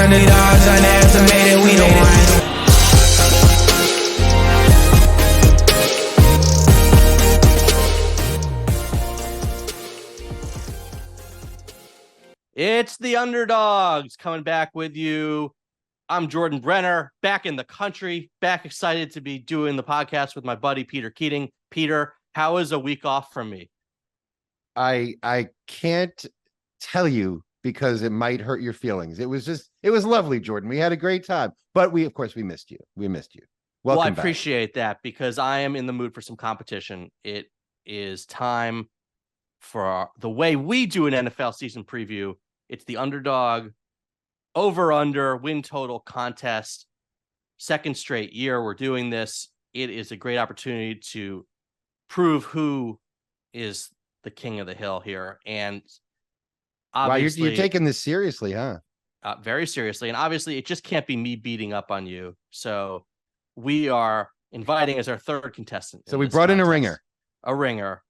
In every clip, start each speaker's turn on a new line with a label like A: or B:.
A: underdogs, underestimated, we the ones.
B: It's the Underdogs coming back with you. I'm Jordan Brenner, back in the country, back excited to be doing the podcast with my buddy Peter Keating. Peter, how is a week off from me?
C: I can't tell you because it might hurt your feelings. It was lovely, Jordan. We had a great time, but we missed you. Welcome
B: Well, I
C: back.
B: appreciate that because I am in the mood for some competition. It is time for the way we do an NFL season preview. It's the Underdog over-under win total contest. Second straight year we're doing this. It is a great opportunity to prove who is the king of the hill here. And obviously,
C: wow, you're taking this seriously, huh?
B: Very seriously. And obviously, it just can't be me beating up on you. So we are inviting as our third contestant.
C: So we brought in a ringer.
B: A ringer.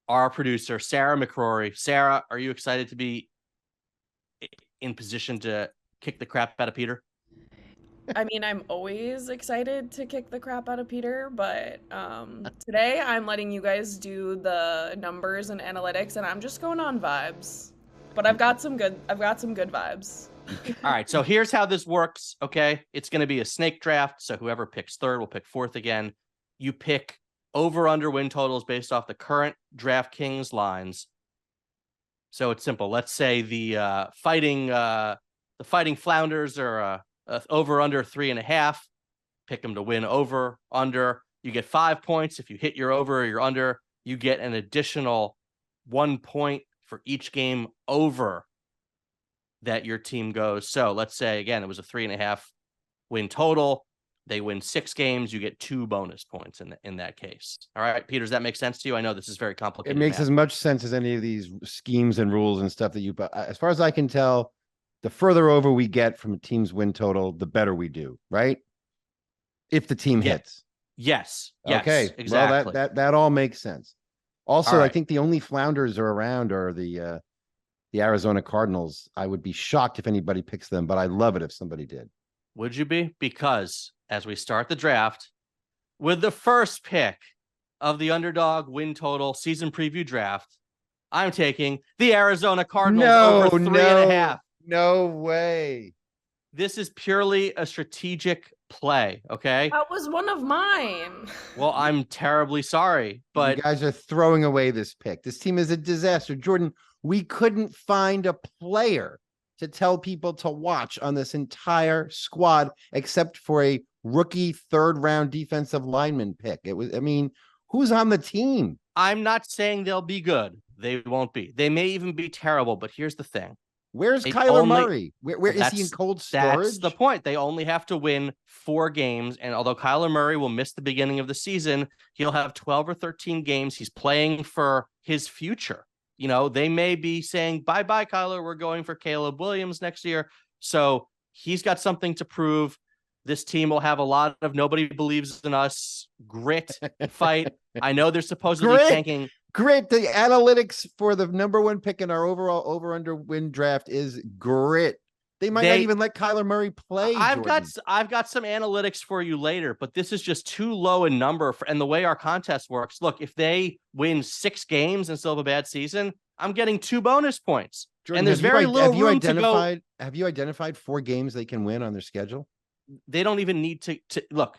B: Our producer, Sarah McCrory. Sarah, are you excited to be in position to kick the crap out of Peter?
D: I mean, I'm always excited to kick the crap out of Peter, but today I'm letting you guys do the numbers and analytics, and I'm just going on vibes. But I've got some good vibes.
B: All right, so here's how this works, okay? It's going to be a snake draft, so whoever picks third will pick fourth again. You pick over-under win totals based off the current DraftKings lines. So it's simple. Let's say the Fighting Flounders are over under 3.5. Pick them to win over under. You get 5 points if you hit your over or your under. You get an additional 1 point for each game over that your team goes. So let's say again it was a 3.5 win total. They win 6 games, you get 2 bonus points in that case. All right, Peter, does that make sense to you? I know this is very complicated.
C: It makes as much sense as any of these schemes and rules and stuff that you, but as far as I can tell, the further over we get from a team's win total, the better we do, right? If the team hits.
B: Yes.
C: Okay.
B: Exactly.
C: Well, that all makes sense. Also,
B: right.
C: I think the only flounders are around are the Arizona Cardinals. I would be shocked if anybody picks them, but I'd love it if somebody did.
B: Would you be? Because as we start the draft with the first pick of the Underdog win total season preview draft, I'm taking the Arizona Cardinals over 3.5.
C: No way.
B: This is purely a strategic play, okay?
D: That was one of mine.
B: Well, I'm terribly sorry, but
C: you guys are throwing away this pick. This team is a disaster. Jordan, we couldn't find a player to tell people to watch on this entire squad except for a rookie third-round defensive lineman pick. Who's on the team?
B: I'm not saying they'll be good. They won't be. They may even be terrible, but here's the thing.
C: Where's Kyler Murray? Where is he in cold storage?
B: That's the point. They only have to win 4 games. And although Kyler Murray will miss the beginning of the season, he'll have 12 or 13 games. He's playing for his future. You know, they may be saying, bye-bye, Kyler. We're going for Caleb Williams next year. So he's got something to prove. This team will have a lot of nobody believes in us grit fight. I know they're supposedly tanking.
C: Grit. The analytics for the number 1 pick in our overall over-under win draft is grit. They might not even let Kyler Murray play.
B: I've got some analytics for you later, but this is just too low a number. And the way our contest works, look, if they win 6 games and still have a bad season, I'm getting 2 bonus points.
C: Jordan,
B: and there's very little room to go.
C: Have you identified 4 games they can win on their schedule?
B: They don't even need to look.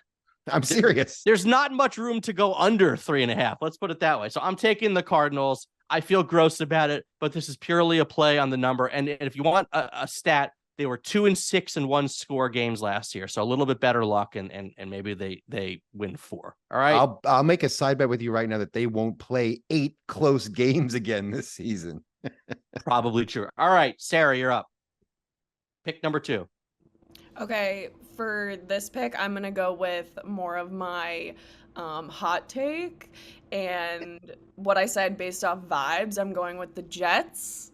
C: I'm serious.
B: There's not much room to go under 3.5. Let's put it that way. So I'm taking the Cardinals. I feel gross about it, but this is purely a play on the number. And if you want a stat, they were 2-6 in 1 score games last year. So a little bit better luck and maybe they win 4. All right.
C: I'll make a side bet with you right now that they won't play 8 close games again this season.
B: Probably true. All right, Sarah, you're up. Pick number 2.
D: Okay, for this pick, I'm going to go with more of my hot take. And what I said based off vibes, I'm going with the Jets.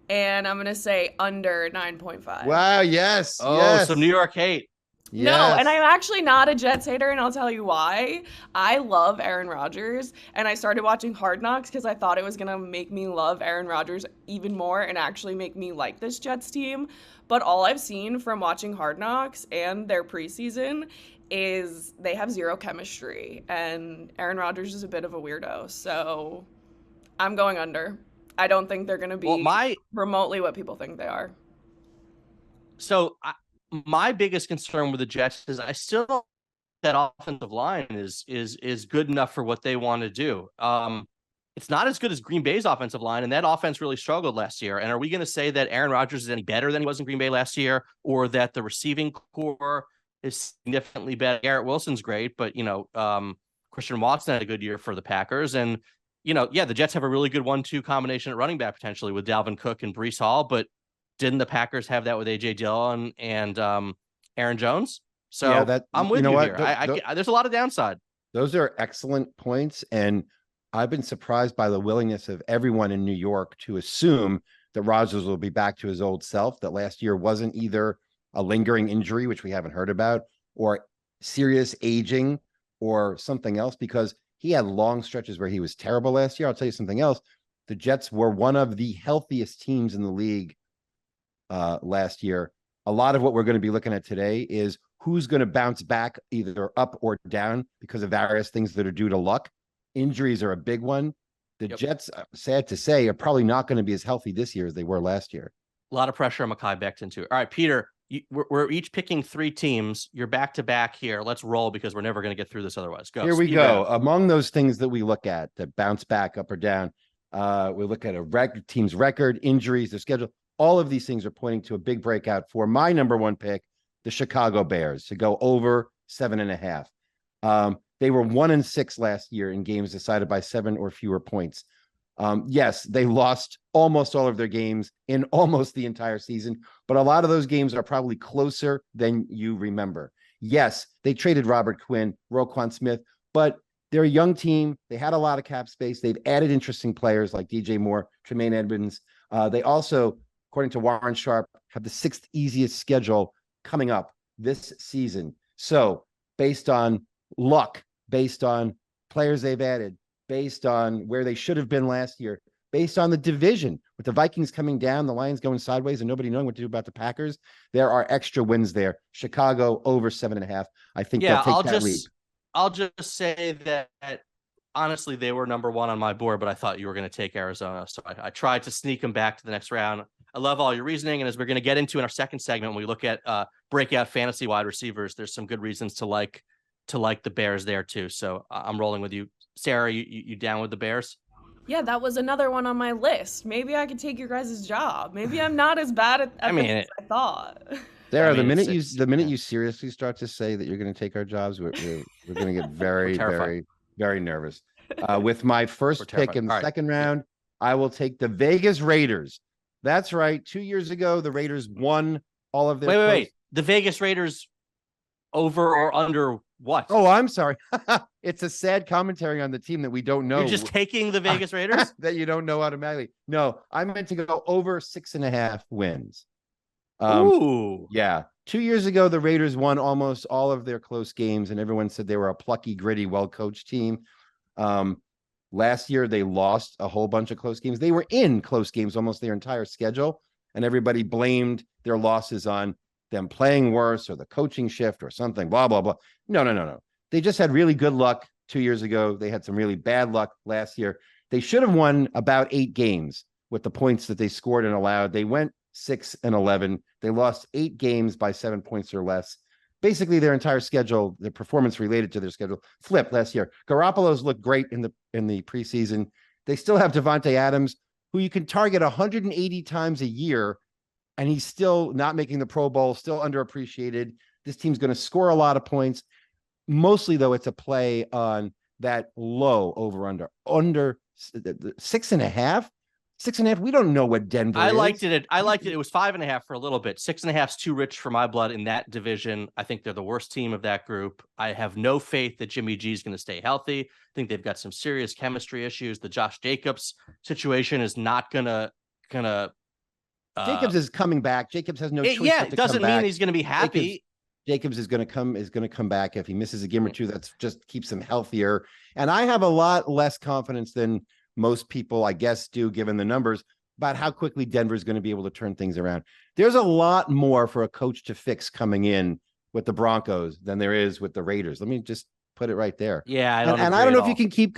D: And I'm going to say under 9.5.
C: Wow, yes.
B: Oh,
C: yes.
B: some New York hate.
D: No, and
C: Yes.
D: I'm actually not a Jets hater, and I'll tell you why. I love Aaron Rodgers, and I started watching Hard Knocks because I thought it was going to make me love Aaron Rodgers even more and actually make me like this Jets team. But all I've seen from watching Hard Knocks and their preseason is they have zero chemistry, and Aaron Rodgers is a bit of a weirdo. So I'm going under. I don't think they're going to
B: Well,
D: be remotely what people think they are.
B: My biggest concern with the Jets is I still don't think that offensive line is good enough for what they want to do. It's not as good as Green Bay's offensive line, and that offense really struggled last year. And are we going to say that Aaron Rodgers is any better than he was in Green Bay last year, or that the receiving core is significantly better? Garrett Wilson's great, but Christian Watson had a good year for the Packers, and the Jets have a really good 1-2 combination at running back potentially with Dalvin Cook and Breece Hall, but didn't the Packers have that with A.J. Dillon and Aaron Jones? So
C: Yeah,
B: I'm with you here. There's a lot of downside.
C: Those are excellent points. And I've been surprised by the willingness of everyone in New York to assume that Rodgers will be back to his old self, that last year wasn't either a lingering injury, which we haven't heard about, or serious aging or something else, because he had long stretches where he was terrible last year. I'll tell you something else. The Jets were one of the healthiest teams in the league last year. A lot of what we're going to be looking at today is who's going to bounce back either up or down because of various things that are due to luck. Injuries are a big one. The Jets, sad to say, are probably not going to be as healthy this year as they were last year.
B: A lot of pressure on Mekhi Becton too. All right, Peter, we're each picking 3 teams. You're back to back here. Let's roll because we're never going to get through this otherwise. Go.
C: Here we go. Among those things that we look at that bounce back up or down, we look at a team's record, injuries, their schedule. All of these things are pointing to a big breakout for my number 1 pick, the Chicago Bears, to go over 7.5. They were 1-6 last year in games decided by 7 or fewer points. Yes, they lost almost all of their games in almost the entire season, but a lot of those games are probably closer than you remember. Yes, they traded Robert Quinn, Roquan Smith, but they're a young team. They had a lot of cap space. They've added interesting players like DJ Moore, Tremaine Edmonds. They also, according to Warren Sharp, have the 6th easiest schedule coming up this season. So based on luck, based on players they've added, based on where they should have been last year, based on the division, with the Vikings coming down, the Lions going sideways, and nobody knowing what to do about the Packers, there are extra wins there. Chicago over 7.5. I think they'll take that lead.
B: I'll just say that honestly, they were number 1 on my board, but I thought you were going to take Arizona. So I tried to sneak them back to the next round. I love all your reasoning. And as we're going to get into in our second segment, when we look at breakout fantasy wide receivers, there's some good reasons to like the Bears there too. So I'm rolling with you. Sarah, you down with the Bears?
D: Yeah, that was another one on my list. Maybe I could take your guys' job. Maybe I'm not as bad at this as I thought.
C: Sarah, the minute you seriously start to say that you're going to take our jobs, we're going to get very, very, very nervous. With my first pick in the second round, I will take the Vegas Raiders. That's right. 2 years ago, the Raiders won all of their.
B: Wait. The Vegas Raiders over or under what?
C: Oh, I'm sorry. It's a sad commentary on the team that we don't know.
B: You're just taking the Vegas Raiders?
C: That you don't know automatically. No, I meant to go over 6.5 wins.
B: Ooh.
C: Yeah. 2 years ago, the Raiders won almost all of their close games, and everyone said they were a plucky, gritty, well-coached team. Last year, they lost a whole bunch of close games. They were in close games almost their entire schedule, and everybody blamed their losses on them playing worse or the coaching shift or something, blah, blah, blah. No. They just had really good luck 2 years ago. They had some really bad luck last year. They should have won about 8 games with the points that they scored and allowed. They went 6-11. They lost 8 games by 7 points or less. Basically, their entire schedule, the performance related to their schedule, flipped last year. Garoppolo's looked great in the preseason. They still have Devontae Adams, who you can target 180 times a year, and he's still not making the Pro Bowl, still underappreciated. This team's going to score a lot of points. Mostly, though, it's a play on that low over-under 6.5. 6.5. We don't know what Denver is.
B: I liked it. It was 5.5 for a little bit. 6.5 is too rich for my blood in that division. I think they're the worst team of that group. I have no faith that Jimmy G is going to stay healthy. I think they've got some serious chemistry issues. The Josh Jacobs situation is not gonna.
C: Jacobs is coming back. Jacobs has no choice.
B: Yeah, it doesn't mean he's going to be happy.
C: Jacobs is going to come back. If he misses a game or two, that's just keeps him healthier. And I have a lot less confidence than most people, I guess, do, given the numbers, about how quickly Denver is going to be able to turn things around. There's a lot more for a coach to fix coming in with the Broncos than there is with the Raiders. Let me just put it right there.
B: Yeah,
C: I don't know if you can keep.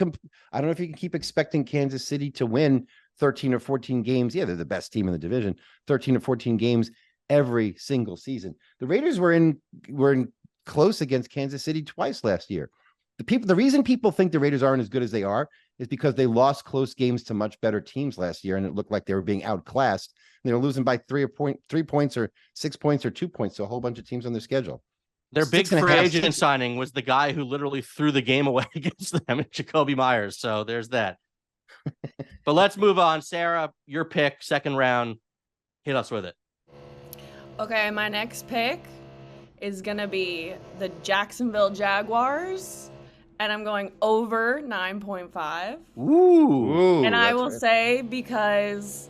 C: I don't know if you can keep expecting Kansas City to win 13 or 14 games. Yeah, they're the best team in the division. 13 or 14 games every single season. The Raiders were in close against Kansas City twice last year. The reason people think the Raiders aren't as good as they are is because they lost close games to much better teams last year, and it looked like they were being outclassed. They were losing by 3 points or 6 points or 2 points to a whole bunch of teams on their schedule.
B: Their big free agent signing was the guy who literally threw the game away against them, Jacoby Myers. So there's that. But let's move on. Sarah, your pick, second round. Hit us with it.
D: Okay, my next pick is going to be the Jacksonville Jaguars, and I'm going over 9.5.
B: Ooh.
D: And I will say, because,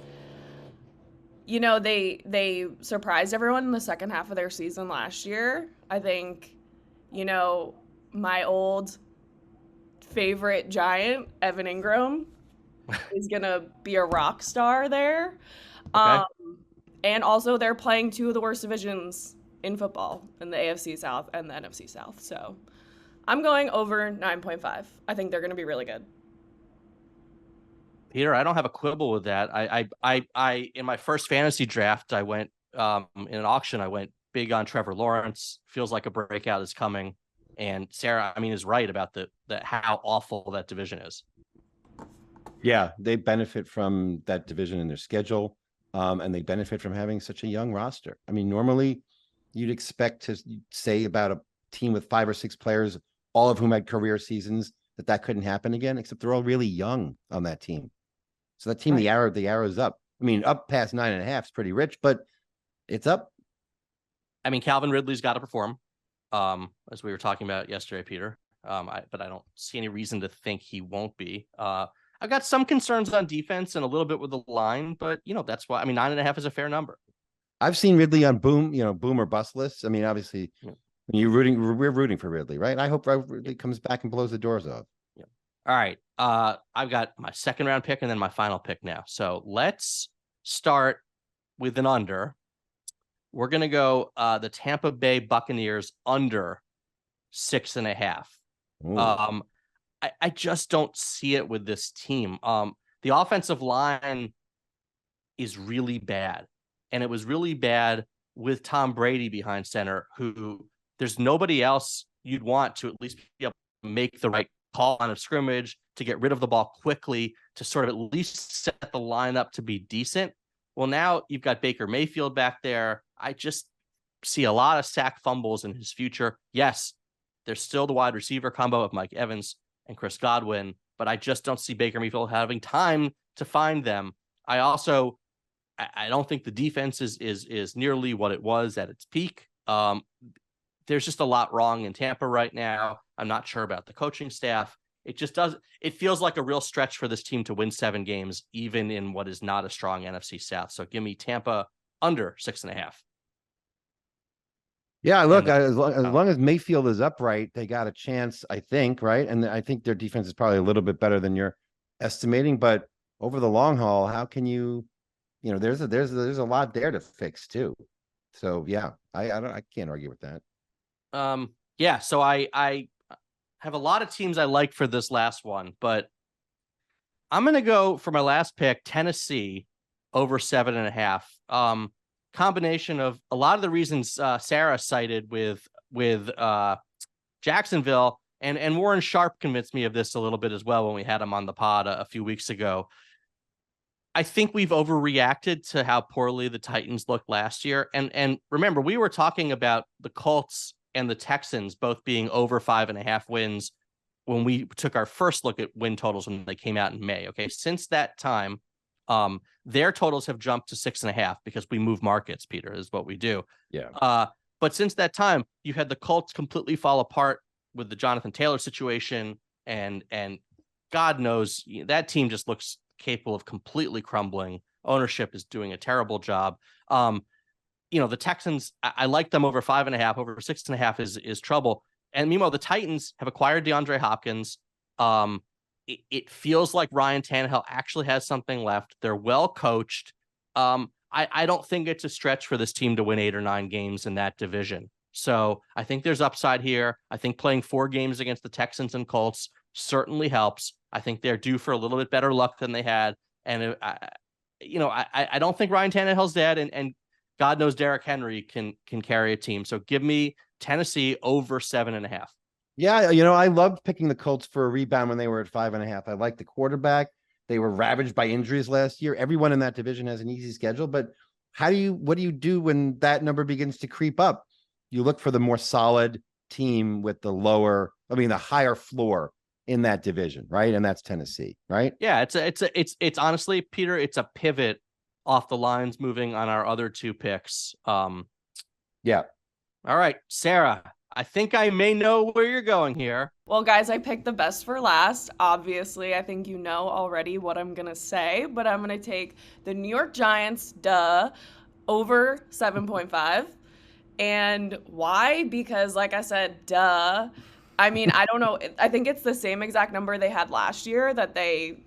D: you know, they surprised everyone in the second half of their season last year. I think, you know, my old favorite Giant, Evan Ingram, is going to be a rock star there.
B: Okay.
D: And also, they're playing two of the worst divisions in football, in the AFC South and the NFC South. So I'm going over 9.5. I think they're going to be really good.
B: Peter, I don't have a quibble with that. I in my first fantasy draft, I went in an auction. I went big on Trevor Lawrence. Feels like a breakout is coming. And Sarah, I mean, is right about the how awful that division is.
C: Yeah, they benefit from that division in their schedule. And they benefit from having such a young roster. I mean, normally you'd expect to say about a team with 5 or 6 players, all of whom had career seasons, that couldn't happen again, except they're all really young on that team. So that team, right. the arrow's up. I mean, up past 9.5 is pretty rich, but it's up.
B: I mean, Calvin Ridley's got to perform, as we were talking about yesterday, Peter. But I don't see any reason to think he won't be. I've got some concerns on defense and a little bit with the line, but you know, that's why, I mean, 9.5 is a fair number.
C: I've seen Ridley on boom or bust lists. I mean, obviously we're rooting for Ridley, right? I hope Ridley comes back and blows the doors off.
B: Yeah. All right. I've got my second round pick and then my final pick now. So let's start with an under. We're going to go, the Tampa Bay Buccaneers under 6.5. Ooh. I just don't see it with this team. The offensive line is really bad. And it was really bad with Tom Brady behind center, who there's nobody else you'd want to at least be able to make the right call on a scrimmage, to get rid of the ball quickly, to sort of at least set the line up to be decent. Well, now you've got Baker Mayfield back there. I just see a lot of sack fumbles in his future. Yes, there's still the wide receiver combo of Mike Evans and Chris Godwin, but I just don't see Baker Mayfield having time to find them. I don't think the defense is nearly what it was at its peak. There's just a lot wrong in Tampa right now. I'm not sure about the coaching staff. It feels like a real stretch for this team to win 7 games, even in what is not a strong NFC South. So give me Tampa under 6.5.
C: Yeah, look, as long as Mayfield is upright, they got a chance, I think, right? And I think their defense is probably a little bit better than you're estimating, but over the long haul, how can there's a lot there to fix too. So yeah, I can't argue with that.
B: Yeah, so I have a lot of teams I like for this last one, but I'm going to go for my last pick, Tennessee over 7.5. Combination of a lot of the reasons Sarah cited with Jacksonville, and Warren Sharp convinced me of this a little bit as well when we had him on the pod a few weeks ago. I think we've overreacted to how poorly the Titans looked last year. And remember, we were talking about the Colts and the Texans both being over 5.5 wins when we took our first look at win totals when they came out in May. Okay. Since that time, their totals have jumped to 6.5 because we move markets, Peter, is what we do.
C: Yeah.
B: But since that time, you had the Colts completely fall apart with the Jonathan Taylor situation, and God knows that team just looks capable of completely crumbling. Ownership is doing a terrible job. the Texans, I like them over 5.5, over 6.5 is trouble. And meanwhile, the Titans have acquired DeAndre Hopkins. It feels like Ryan Tannehill actually has something left. They're well coached. I don't think it's a stretch for this team to win 8 or 9 games in that division. So I think there's upside here. I think playing 4 games against the Texans and Colts certainly helps. I think they're due for a little bit better luck than they had. And I don't think Ryan Tannehill's dead, and God knows Derrick Henry can carry a team. So give me Tennessee over 7.5.
C: Yeah, I loved picking the Colts for a rebound when they were at 5.5. I like the quarterback. They were ravaged by injuries last year. Everyone in that division has an easy schedule, but what do you do when that number begins to creep up? You look for the more solid team with the higher floor in that division, right? And that's Tennessee, right?
B: Yeah, it's honestly, Peter, it's a pivot off the lines moving on our other 2 picks.
C: Yeah.
B: All right, Sarah, I think I may know where you're going here.
D: Well, guys, I picked the best for last. Obviously, I think you know already what I'm going to say, but I'm going to take the New York Giants, over 7.5. And why? Because, like I said, I mean, I don't know. I think it's the same exact number they had last year that they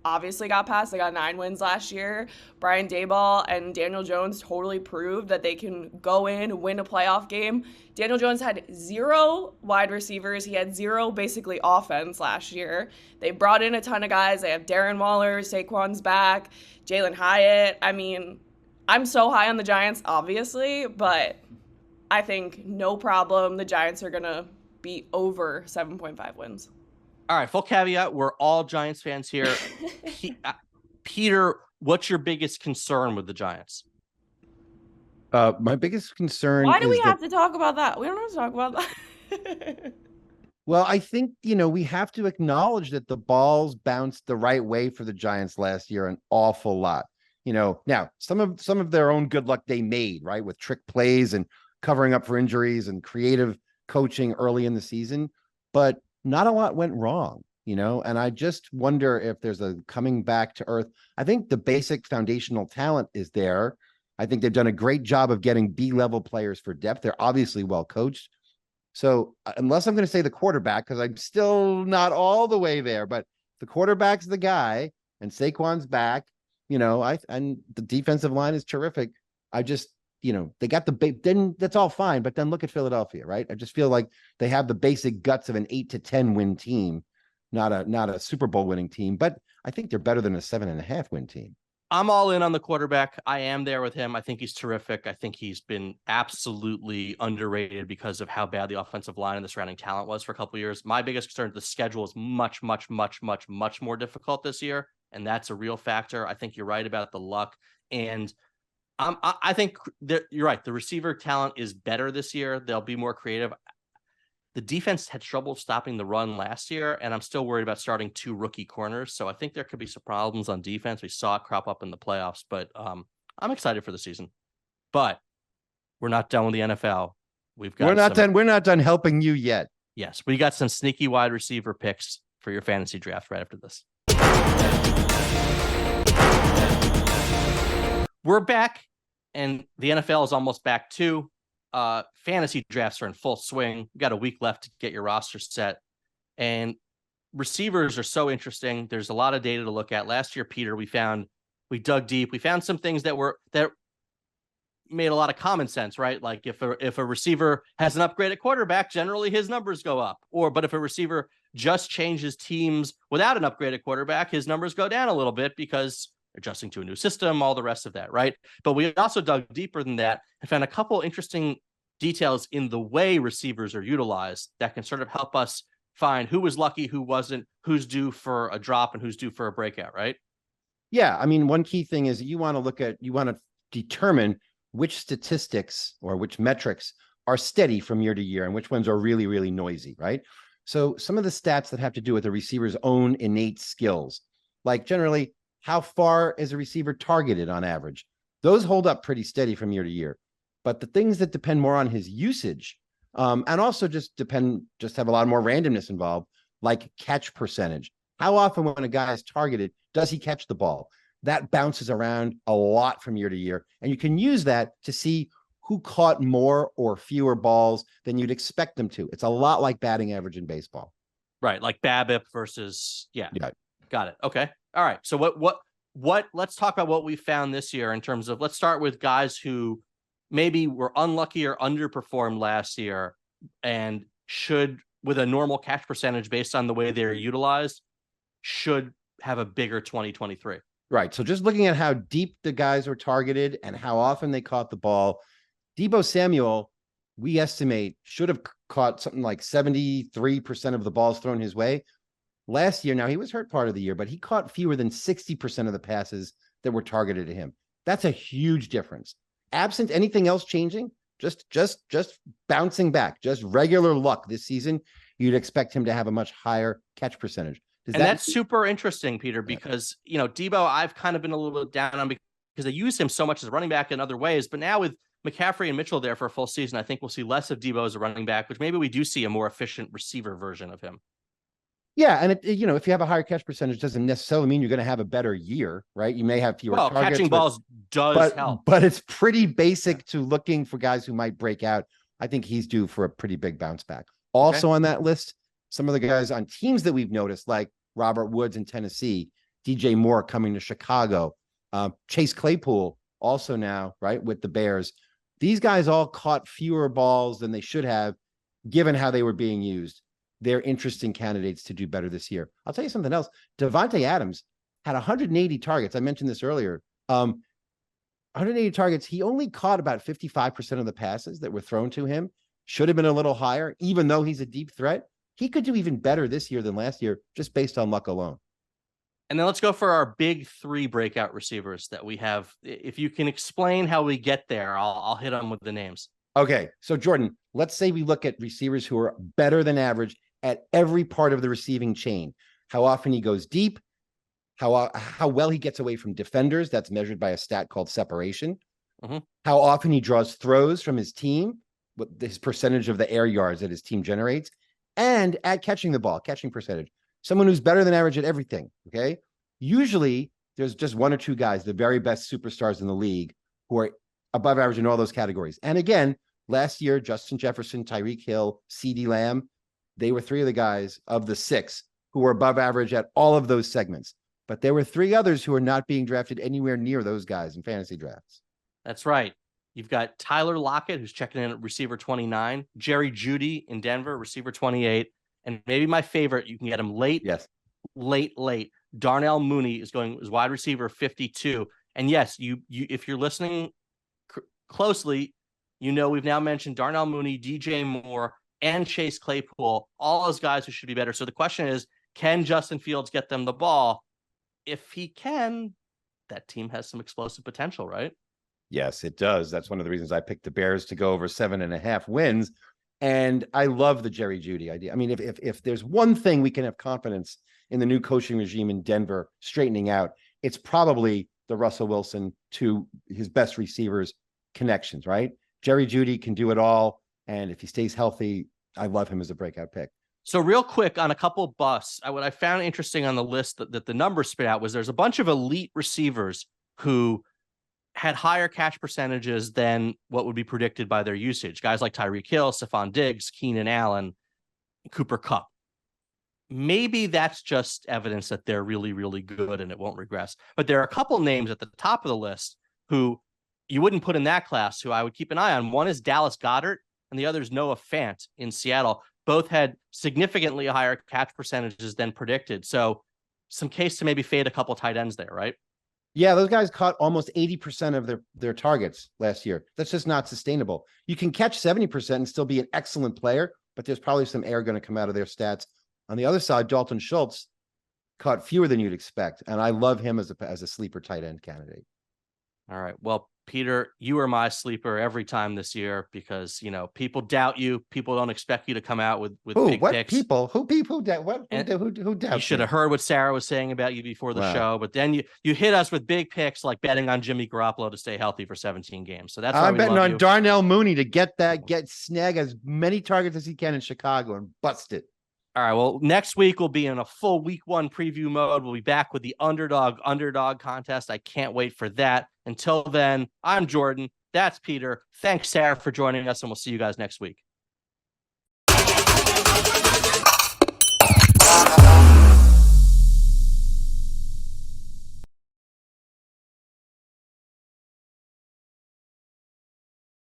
D: obviously got past. They got 9 wins last year. Brian Daboll and Daniel Jones totally proved that they can go in, win a playoff game. Daniel Jones had 0 wide receivers. He had 0 basically offense last year. They brought in a ton of guys. They have Darren Waller, Saquon's back, Jalen Hyatt. I mean, I'm so high on the Giants, obviously, but I think no problem. The Giants are going to be over 7.5 wins.
B: All right, full caveat, we're all Giants fans here. Peter, what's your biggest concern with the Giants?
C: My biggest concern
D: Why do we have to talk about that? We don't have to talk about that.
C: Well, I think, we have to acknowledge that the balls bounced the right way for the Giants last year an awful lot. Now some of their own good luck they made, right, with trick plays and covering up for injuries and creative coaching early in the season, but not a lot went wrong, and I just wonder if there's a coming back to earth. I think the basic foundational talent is there. I think they've done a great job of getting B-level players for depth. They're obviously well coached. So unless I'm going to say the quarterback, because I'm still not all the way there, but the quarterback's the guy and Saquon's back, and the defensive line is terrific. I just, they got then that's all fine. But then look at Philadelphia, right? I just feel like they have the basic guts of an 8 to 10 win team, not a Super Bowl winning team. But I think they're better than a 7.5 win team.
B: I'm all in on the quarterback. I am there with him. I think he's terrific. I think he's been absolutely underrated because of how bad the offensive line and the surrounding talent was for a couple of years. My biggest concern is the schedule is much, much, much, much, much more difficult this year. And that's a real factor. I think you're right about the luck. And I think that you're right. The receiver talent is better this year. They'll be more creative. The defense had trouble stopping the run last year, and I'm still worried about starting 2 rookie corners. So I think there could be some problems on defense. We saw it crop up in the playoffs, but I'm excited for the season. But we're not done with the NFL. We're
C: not done helping you yet.
B: Yes, we got some sneaky wide receiver picks for your fantasy draft right after this. We're back, and the NFL is almost back too. Fantasy drafts are in full swing. You got a week left to get your roster set, and receivers are so interesting. There's a lot of data to look at. Last year, Peter, we dug deep. We found some things that made a lot of common sense, right? Like if a receiver has an upgraded quarterback, generally his numbers go up. But if a receiver just changes teams without an upgraded quarterback, his numbers go down a little bit because adjusting to a new system, all the rest of that, right? But we also dug deeper than that and found a couple interesting details in the way receivers are utilized that can sort of help us find who was lucky, who wasn't, who's due for a drop and who's due for a breakout, right?
C: Yeah. I mean, one key thing is you want to determine which statistics or which metrics are steady from year to year and which ones are really, really noisy, right? So some of the stats that have to do with the receiver's own innate skills, like generally, how far is a receiver targeted on average? Those hold up pretty steady from year to year. But the things that depend more on his usage, and also just have a lot more randomness involved, like catch percentage. How often when a guy is targeted, does he catch the ball? That bounces around a lot from year to year. And you can use that to see who caught more or fewer balls than you'd expect them to. It's a lot like batting average in baseball.
B: Right, like BABIP versus
C: Yeah.
B: Got it. Okay. All right. So what let's talk about what we found this year in terms of, let's start with guys who maybe were unlucky or underperformed last year and should, with a normal catch percentage based on the way they're utilized, should have a bigger 2023.
C: Right. So just looking at how deep the guys were targeted and how often they caught the ball, Deebo Samuel, we estimate, should have caught something like 73% of the balls thrown his way. Last year, now he was hurt part of the year, but he caught fewer than 60% of the passes that were targeted to him. That's a huge difference. Absent anything else changing, just bouncing back, just regular luck this season, you'd expect him to have a much higher catch percentage.
B: That's super interesting, Peter, because, Deebo, I've kind of been a little bit down on because they use him so much as a running back in other ways. But now with McCaffrey and Mitchell there for a full season, I think we'll see less of Deebo as a running back, which maybe we do see a more efficient receiver version of him.
C: Yeah, and if you have a higher catch percentage, doesn't necessarily mean you're going to have a better year, right? You may have fewer targets.
B: Catching balls does help.
C: But it's pretty basic to looking for guys who might break out. I think he's due for a pretty big bounce back. Also on that list, some of the guys on teams that we've noticed, like Robert Woods in Tennessee, DJ Moore coming to Chicago, Chase Claypool also now, right, with the Bears. These guys all caught fewer balls than they should have, given how they were being used. They're interesting candidates to do better this year. I'll tell you something else. Devontae Adams had 180 targets. I mentioned this earlier. 180 targets. He only caught about 55% of the passes that were thrown to him. Should have been a little higher, even though he's a deep threat. He could do even better this year than last year, just based on luck alone.
B: And then let's go for our big three breakout receivers that we have. If you can explain how we get there, I'll hit them with the names.
C: Okay. So Jordan, let's say we look at receivers who are better than average at every part of the receiving chain. How often he goes deep, how well he gets away from defenders. That's measured by a stat called separation.
B: Mm-hmm.
C: How often he draws throws from his team, what his percentage of the air yards that his team generates, and at catching the ball, catching percentage. Someone who's better than average at everything. Okay. Usually there's just one or two guys, the very best superstars in the league, who are above average in all those categories. And again, last year, Justin Jefferson, Tyreek Hill, CeeDee Lamb, they were three of the guys of the six who were above average at all of those segments. But there were three others who are not being drafted anywhere near those guys in fantasy drafts.
B: That's right. You've got Tyler Lockett, who's checking in at receiver 29, Jerry Jeudy in Denver, receiver 28, and maybe my favorite, you can get him late.
C: Yes.
B: Late. Darnell Mooney is going as wide receiver 52. And yes, you if you're listening closely, we've now mentioned Darnell Mooney, DJ Moore, and Chase Claypool, all those guys who should be better. So the question is, can Justin Fields get them the ball? If he can, that team has some explosive potential, right?
C: Yes, it does. That's one of the reasons I picked the Bears to go over 7.5 wins. And I love the Jerry Jeudy idea. I mean, if there's one thing we can have confidence in the new coaching regime in Denver straightening out, it's probably the Russell Wilson to his best receivers connections, right? Jerry Jeudy can do it all. And if he stays healthy, I love him as a breakout pick.
B: So real quick on a couple busts, what I found interesting on the list that the numbers spit out was there's a bunch of elite receivers who had higher catch percentages than what would be predicted by their usage. Guys like Tyreek Hill, Stephon Diggs, Keenan Allen, Cooper Kupp. Maybe that's just evidence that they're really, really good and it won't regress. But there are a couple names at the top of the list who you wouldn't put in that class, who I would keep an eye on. One is Dallas Goedert, and the other is Noah Fant in Seattle. Both had significantly higher catch percentages than predicted. So some case to maybe fade a couple tight ends there, right?
C: Yeah, those guys caught almost 80% of their targets last year. That's just not sustainable. You can catch 70% and still be an excellent player, but there's probably some air going to come out of their stats. On the other side, Dalton Schultz caught fewer than you'd expect, and I love him as a sleeper tight end candidate.
B: All right. Well, Peter, you are my sleeper every time this year because, people doubt you. People don't expect you to come out with big picks.
C: Who doubt
B: you should have heard what Sarah was saying about you before the show, but then you hit us with big picks like betting on Jimmy Garoppolo to stay healthy for 17 games. So that's
C: I'm betting on Darnell Mooney to snag as many targets as he can in Chicago and bust it.
B: All right. Well, next week we'll be in a full week 1 preview mode. We'll be back with the underdog contest. I can't wait for that. Until then, I'm Jordan. That's Peter. Thanks, Sarah, for joining us, and we'll see you guys next week.